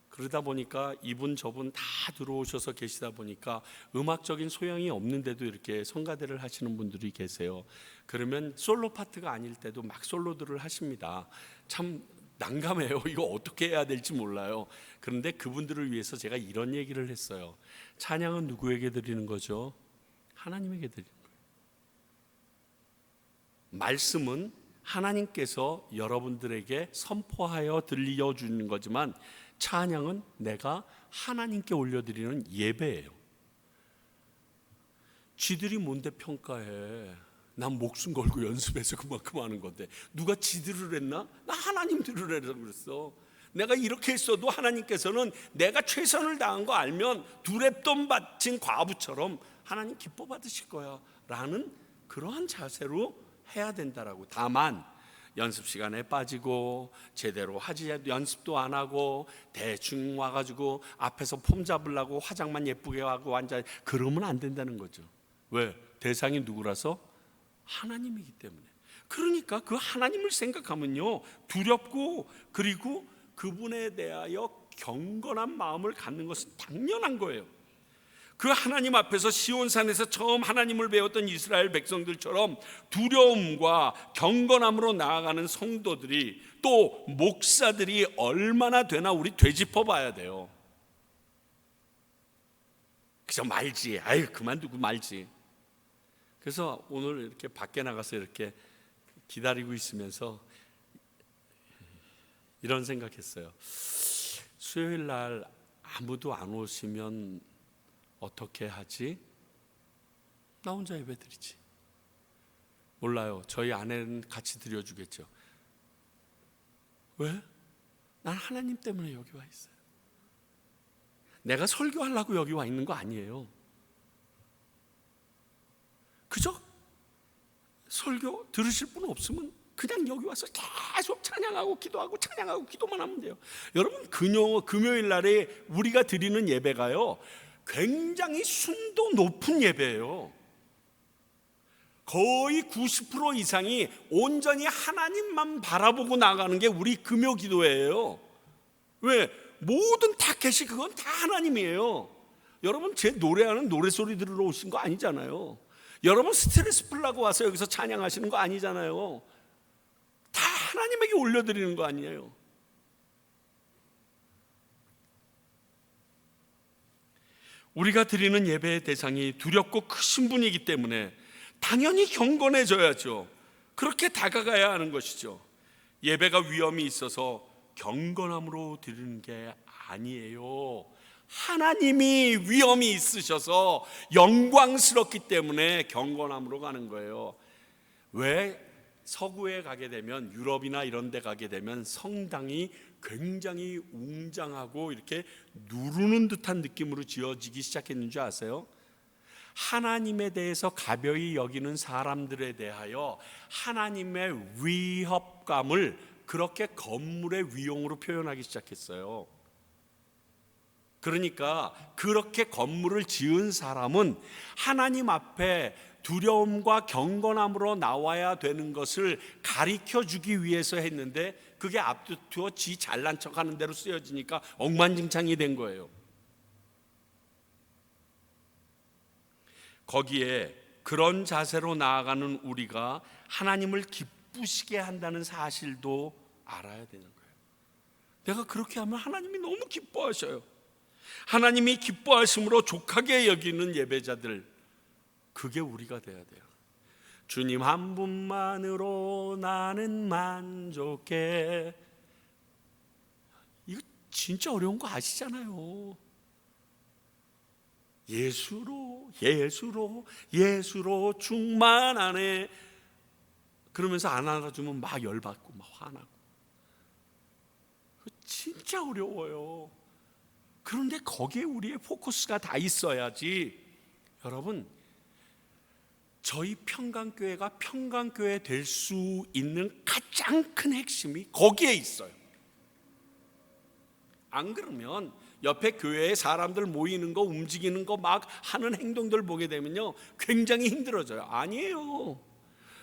A: 그러다 보니까 이분 저분 다 들어오셔서 계시다 보니까 음악적인 소양이 없는데도 이렇게 성가대를 하시는 분들이 계세요. 그러면 솔로 파트가 아닐 때도 막 솔로들을 하십니다. 참 난감해요. 이거 어떻게 해야 될지 몰라요. 그런데 그분들을 위해서 제가 이런 얘기를 했어요. 찬양은 누구에게 드리는 거죠? 하나님에게 드리는 거예요. 말씀은 하나님께서 여러분들에게 선포하여 들려주는 거지만 찬양은 내가 하나님께 올려드리는 예배예요. 지들이 뭔데 평가해? 난 목숨 걸고 연습해서 그만큼 하는 건데 누가 지들을 했나? 나 하나님 들으라고 그랬어. 내가 이렇게 했어도 하나님께서는 내가 최선을 다한 거 알면 두랩돈 바친 과부처럼 하나님 기뻐 받으실 거야 라는 그러한 자세로 해야 된다라고. 다만 연습 시간에 빠지고 제대로 하지 연습도 안 하고 대충 와가지고 앞에서 폼 잡으려고 화장만 예쁘게 하고 앉아, 그러면 안 된다는 거죠. 왜? 대상이 누구라서? 하나님이기 때문에. 그러니까 그 하나님을 생각하면요 두렵고 그리고 그분에 대하여 경건한 마음을 갖는 것은 당연한 거예요. 그 하나님 앞에서 시온산에서 처음 하나님을 배웠던 이스라엘 백성들처럼 두려움과 경건함으로 나아가는 성도들이 또 목사들이 얼마나 되나 우리 되짚어 봐야 돼요. 그저 말지, 아유 그만두고 말지. 그래서 오늘 이렇게 밖에 나가서 이렇게 기다리고 있으면서 이런 생각했어요. 수요일 날 아무도 안 오시면 어떻게 하지? 나 혼자 예배 드리지. 몰라요. 저희 아내는 같이 드려주겠죠. 왜? 난 하나님 때문에 여기 와 있어요. 내가 설교하려고 여기 와 있는 거 아니에요. 그저 설교 들으실 분 없으면 그냥 여기 와서 계속 찬양하고 기도하고 찬양하고 기도만 하면 돼요. 여러분, 금요일 날에 우리가 드리는 예배가요, 굉장히 순도 높은 예배예요. 거의 90% 이상이 온전히 하나님만 바라보고 나가는 게 우리 금요 기도예요. 왜? 모든 타켓이 그건 다 하나님이에요. 여러분, 제 노래하는 노래소리 들으러 오신 거 아니잖아요. 여러분 스트레스 풀라고 와서 여기서 찬양하시는 거 아니잖아요. 다 하나님에게 올려드리는 거 아니에요. 우리가 드리는 예배의 대상이 두렵고 크신 분이기 때문에 당연히 경건해져야죠. 그렇게 다가가야 하는 것이죠. 예배가 위험이 있어서 경건함으로 드리는 게 아니에요. 하나님이 위험이 있으셔서 영광스럽기 때문에 경건함으로 가는 거예요. 왜? 서구에 가게 되면, 유럽이나 이런 데 가게 되면 성당이 굉장히 웅장하고 이렇게 누르는 듯한 느낌으로 지어지기 시작했는 줄 아세요? 하나님에 대해서 가벼이 여기는 사람들에 대하여 하나님의 위협감을 그렇게 건물의 위용으로 표현하기 시작했어요. 그러니까 그렇게 건물을 지은 사람은 하나님 앞에 두려움과 경건함으로 나와야 되는 것을 가르쳐 주기 위해서 했는데, 그게 앞두어 지 잘난 척하는 대로 쓰여지니까 엉망진창이 된 거예요. 거기에 그런 자세로 나아가는 우리가 하나님을 기쁘시게 한다는 사실도 알아야 되는 거예요. 내가 그렇게 하면 하나님이 너무 기뻐하셔요. 하나님이 기뻐하심으로 족하게 여기는 예배자들, 그게 우리가 돼야 돼요. 주님 한 분만으로 나는 만족해. 이거 진짜 어려운 거 아시잖아요. 예수로 충만하네. 그러면서 안 알아주면 막 열받고 막 화나고. 진짜 어려워요. 그런데 거기에 우리의 포커스가 다 있어야지. 여러분, 저희 평강교회가 평강교회 될 수 있는 가장 큰 핵심이 거기에 있어요. 안 그러면 옆에 교회에 사람들 모이는 거, 움직이는 거, 막 하는 행동들 보게 되면요, 굉장히 힘들어져요. 아니에요.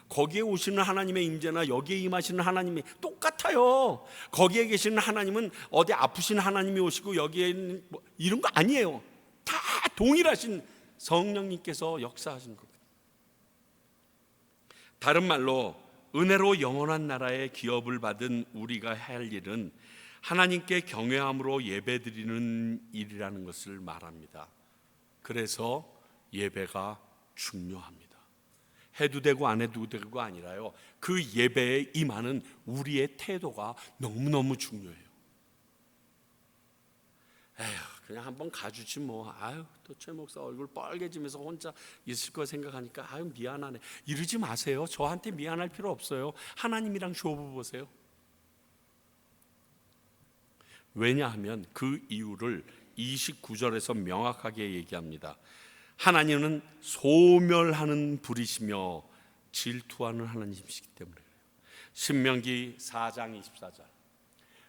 A: 거기에 오시는 하나님의 임재나 여기에 임하시는 하나님이 똑같아요. 거기에 계시는 하나님은 어디 아프신 하나님이 오시고 여기에 있는 이런 거 아니에요. 다 동일하신 성령님께서 역사하신 겁니다. 다른 말로 은혜로 영원한 나라의 기업을 받은 우리가 할 일은 하나님께 경외함으로 예배드리는 일이라는 것을 말합니다. 그래서 예배가 중요합니다. 해도 되고 안 해도 되고 아니라요, 그 예배에 임하는 우리의 태도가 너무너무 중요해요. 에휴, 그냥 한번 가주지 뭐. 아유, 또 최 목사 얼굴 빨개지면서 혼자 있을 거 생각하니까 아유 미안하네. 이러지 마세요. 저한테 미안할 필요 없어요. 하나님이랑 쇼부 보세요. 왜냐하면 그 이유를 29절에서 명확하게 얘기합니다. 하나님은 소멸하는 불이시며 질투하는 하나님이시기 때문에 그래요. 신명기 4장 24절.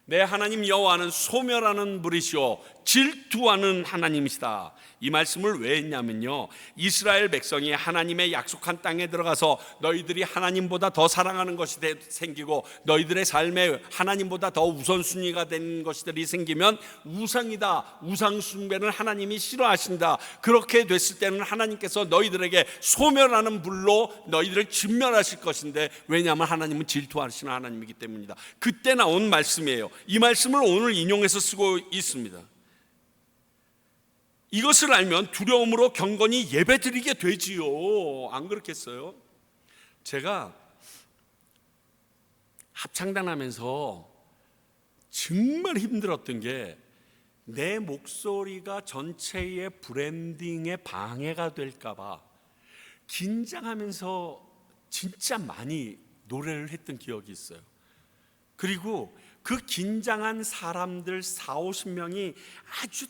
A: 내 하나님 여호와는 소멸하는 불이시오 질투하는 하나님이시다. 이 말씀을 왜 했냐면요, 이스라엘 백성이 하나님의 약속한 땅에 들어가서 너희들이 하나님보다 더 사랑하는 것이 생기고 너희들의 삶에 하나님보다 더 우선순위가 된 것들이 생기면 우상이다, 우상 숭배는 하나님이 싫어하신다. 그렇게 됐을 때는 하나님께서 너희들에게 소멸하는 불로 너희들을 진멸하실 것인데, 왜냐하면 하나님은 질투하시는 하나님이기 때문이다. 그때 나온 말씀이에요. 이 말씀을 오늘 인용해서 쓰고 있습니다. 이것을 알면 두려움으로 경건히 예배드리게 되지요. 안 그렇겠어요? 제가 합창단 하면서 정말 힘들었던 게, 내 목소리가 전체의 브랜딩에 방해가 될까 봐 긴장하면서 진짜 많이 노래를 했던 기억이 있어요. 그리고 그 긴장한 사람들 40-50명이 아주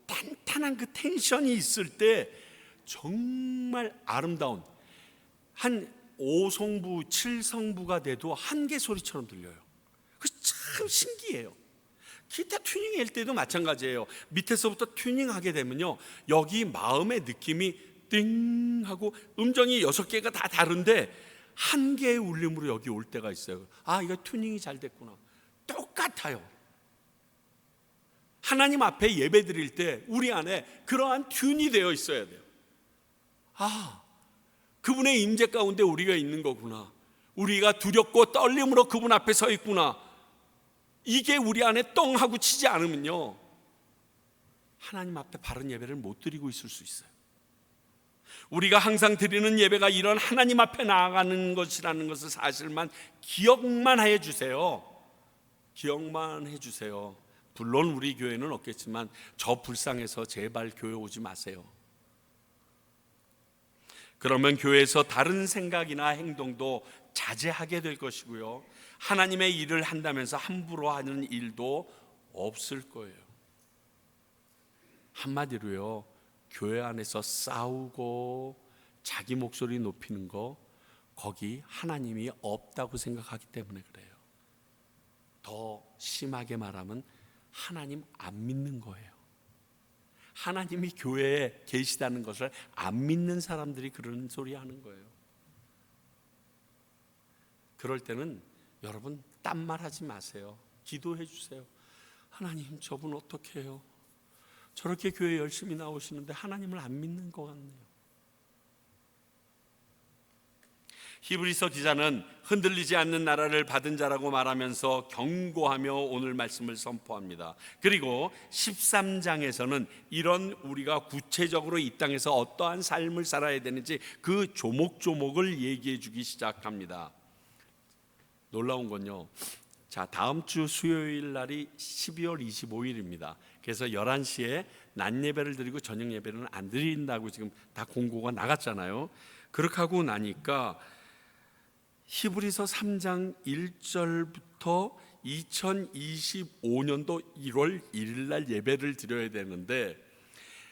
A: 탄탄한 그 텐션이 있을 때 정말 아름다운, 한 5성부, 7성부가 돼도 한개 소리처럼 들려요. 그 참 신기해요. 기타 튜닝할 때도 마찬가지예요. 밑에서부터 튜닝하게 되면요, 여기 마음의 느낌이 띵 하고 음정이 6개가 다 다른데 한 개의 울림으로 여기 올 때가 있어요. 아, 이거 튜닝이 잘 됐구나. 똑같아요. 하나님 앞에 예배 드릴 때 우리 안에 그러한 튠이 되어 있어야 돼요. 아, 그분의 임재 가운데 우리가 있는 거구나. 우리가 두렵고 떨림으로 그분 앞에 서 있구나. 이게 우리 안에 똥 하고 치지 않으면요, 하나님 앞에 바른 예배를 못 드리고 있을 수 있어요. 우리가 항상 드리는 예배가 이런 하나님 앞에 나아가는 것이라는 것을 사실만 기억만 해주세요. 기억만 해주세요. 물론 우리 교회는 없겠지만 저 불쌍해서 제발 교회 오지 마세요. 그러면 교회에서 다른 생각이나 행동도 자제하게 될 것이고요, 하나님의 일을 한다면서 함부로 하는 일도 없을 거예요. 한마디로요, 교회 안에서 싸우고 자기 목소리 높이는 거, 거기 하나님이 없다고 생각하기 때문에 그래요. 더 심하게 말하면 하나님 안 믿는 거예요. 하나님이 교회에 계시다는 것을 안 믿는 사람들이 그런 소리 하는 거예요. 그럴 때는 여러분 딴 말 하지 마세요. 기도해 주세요. 하나님, 저분 어떻게 해요? 저렇게 교회 열심히 나오시는데 하나님을 안 믿는 것 같네요. 히브리서 기자는 흔들리지 않는 나라를 받은 자라고 말하면서 경고하며 오늘 말씀을 선포합니다. 그리고 13장에서는 이런 우리가 구체적으로 이 땅에서 어떠한 삶을 살아야 되는지 그 조목조목을 얘기해 주기 시작합니다. 놀라운 건요, 자, 다음 주 수요일 날이 12월 25일입니다. 그래서 11시에 낮 예배를 드리고 저녁 예배는 안 드린다고 지금 다 공고가 나갔잖아요. 그렇게 하고 나니까 히브리서 3장 1절부터 2025년도 1월 1일 날 예배를 드려야 되는데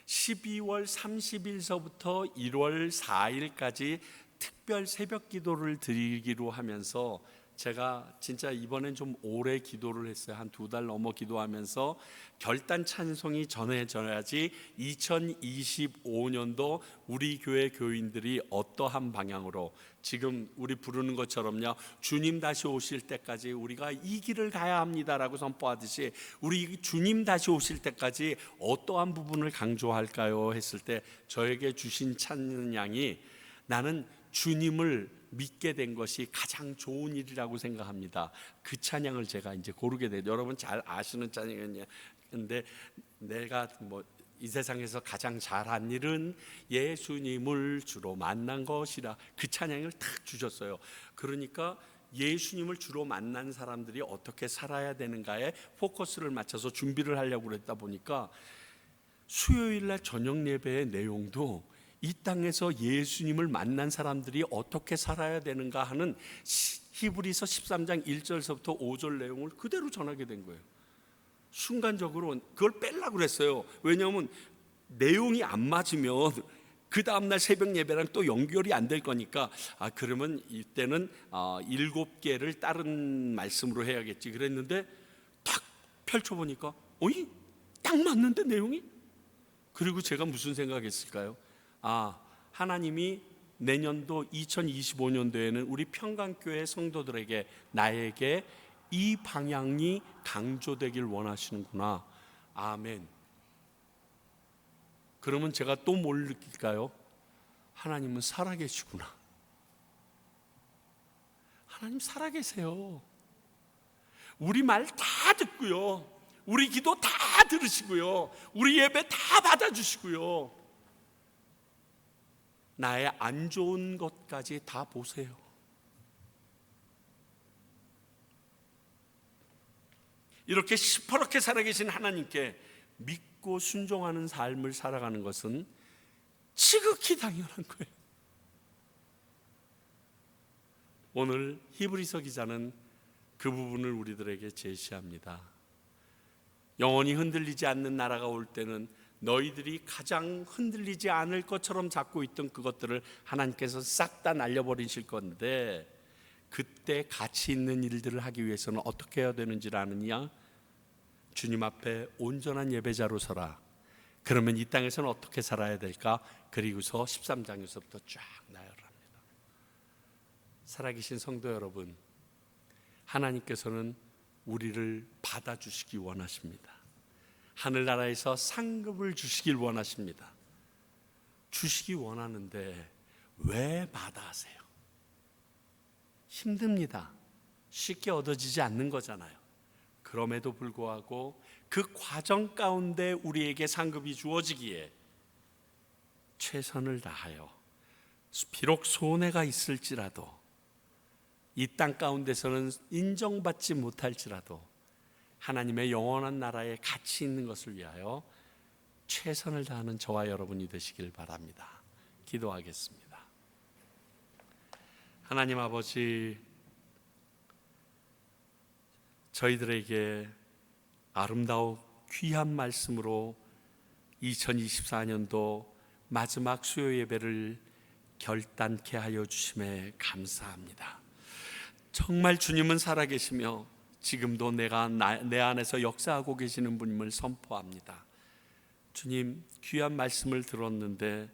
A: 12월 30일서부터 1월 4일까지 특별 새벽 기도를 드리기로 하면서 제가 진짜 이번엔 좀 오래 기도를 했어요. 한 2달 넘어 기도하면서 결단 찬송이 전해져야지 2025년도 우리 교회 교인들이 어떠한 방향으로, 지금 우리 부르는 것처럼요, 주님 다시 오실 때까지 우리가 이 길을 가야 합니다라고 선포하듯이 우리 주님 다시 오실 때까지 어떠한 부분을 강조할까요 했을 때 저에게 주신 찬양이, 나는 주님을 믿게 된 것이 가장 좋은 일이라고 생각합니다. 그 찬양을 제가 이제 고르게 돼요. 여러분 잘 아시는 찬양인데, 내가 이 세상에서 가장 잘한 일은 예수님을 주로 만난 것이라, 그 찬양을 탁 주셨어요. 그러니까 예수님을 주로 만난 사람들이 어떻게 살아야 되는가에 포커스를 맞춰서 준비를 하려고 그랬다 보니까 수요일 날 저녁 예배의 내용도 이 땅에서 예수님을 만난 사람들이 어떻게 살아야 되는가 하는 히브리서 13장 1절서부터 5절 내용을 그대로 전하게 된 거예요. 순간적으로 그걸 빼려고 그랬어요. 왜냐하면 내용이 안 맞으면 그 다음날 새벽 예배랑 또 연결이 안 될 거니까, 그러면 이때는 7개를 다른 말씀으로 해야겠지 그랬는데, 딱 펼쳐보니까 어이? 딱 맞는데 내용이? 그리고 제가 무슨 생각했을까요? 하나님이 내년도 2025년도에는 우리 평강교회 성도들에게, 나에게 이 방향이 강조되길 원하시는구나. 아멘. 그러면 제가 또 뭘 느낄까요? 하나님은 살아계시구나. 하나님 살아계세요. 우리 말 다 듣고요, 우리 기도 다 들으시고요, 우리 예배 다 받아주시고요, 나의 안 좋은 것까지 다 보세요. 이렇게 시퍼렇게 살아계신 하나님께 믿고 순종하는 삶을 살아가는 것은 지극히 당연한 거예요. 오늘 히브리서 기자는 그 부분을 우리들에게 제시합니다. 영원히 흔들리지 않는 나라가 올 때는 너희들이 가장 흔들리지 않을 것처럼 잡고 있던 그것들을 하나님께서 싹 다 날려버리실 건데, 그때 가치 있는 일들을 하기 위해서는 어떻게 해야 되는지를 아느냐? 주님 앞에 온전한 예배자로 서라. 그러면 이 땅에서는 어떻게 살아야 될까? 그리고서 13장에서부터 쫙 나열합니다. 살아계신 성도 여러분, 하나님께서는 우리를 받아주시기 원하십니다. 하늘나라에서 상급을 주시길 원하십니다. 주시기 원하는데 왜 마다하세요? 힘듭니다. 쉽게 얻어지지 않는 거잖아요. 그럼에도 불구하고 그 과정 가운데 우리에게 상급이 주어지기에 최선을 다하여 비록 손해가 있을지라도, 이 땅 가운데서는 인정받지 못할지라도 하나님의 영원한 나라에 가치 있는 것을 위하여 최선을 다하는 저와 여러분이 되시길 바랍니다. 기도하겠습니다. 하나님 아버지, 저희들에게 아름다운 귀한 말씀으로 2024년도 마지막 수요 예배를 결단케 하여 주심에 감사합니다. 정말 주님은 살아계시며 지금도 내 안에서 역사하고 계시는 분임을 선포합니다. 주님, 귀한 말씀을 들었는데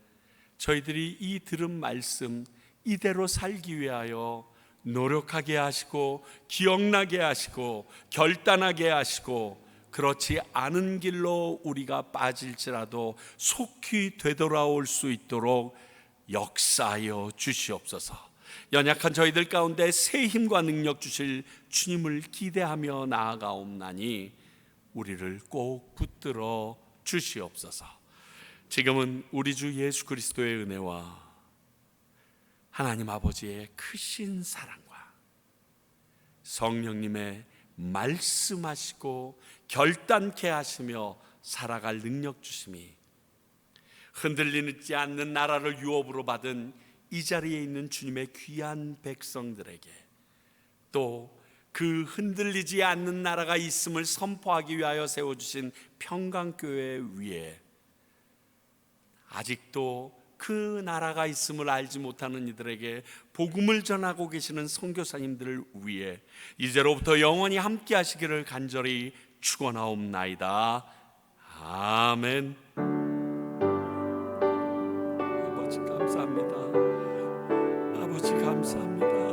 A: 저희들이 이 들은 말씀 이대로 살기 위하여 노력하게 하시고 기억나게 하시고 결단하게 하시고, 그렇지 않은 길로 우리가 빠질지라도 속히 되돌아올 수 있도록 역사하여 주시옵소서. 연약한 저희들 가운데 새 힘과 능력 주실 주님을 기대하며 나아가옵나니 우리를 꼭 붙들어 주시옵소서. 지금은 우리 주 예수 그리스도의 은혜와 하나님 아버지의 크신 사랑과 성령님의 말씀하시고 결단케 하시며 살아갈 능력 주심이 흔들리지 않는 나라를 유업으로 받은 이 자리에 있는 주님의 귀한 백성들에게, 또 그 흔들리지 않는 나라가 있음을 선포하기 위하여 세워주신 평강교회 위에 아직도 그 나라가 있음을 알지 못하는 이들에게 복음을 전하고 계시는 선교사님들을 위해 이제로부터 영원히 함께 하시기를 간절히 축원하옵나이다. 아멘. 아버지 감사합니다. 아버지 감사합니다.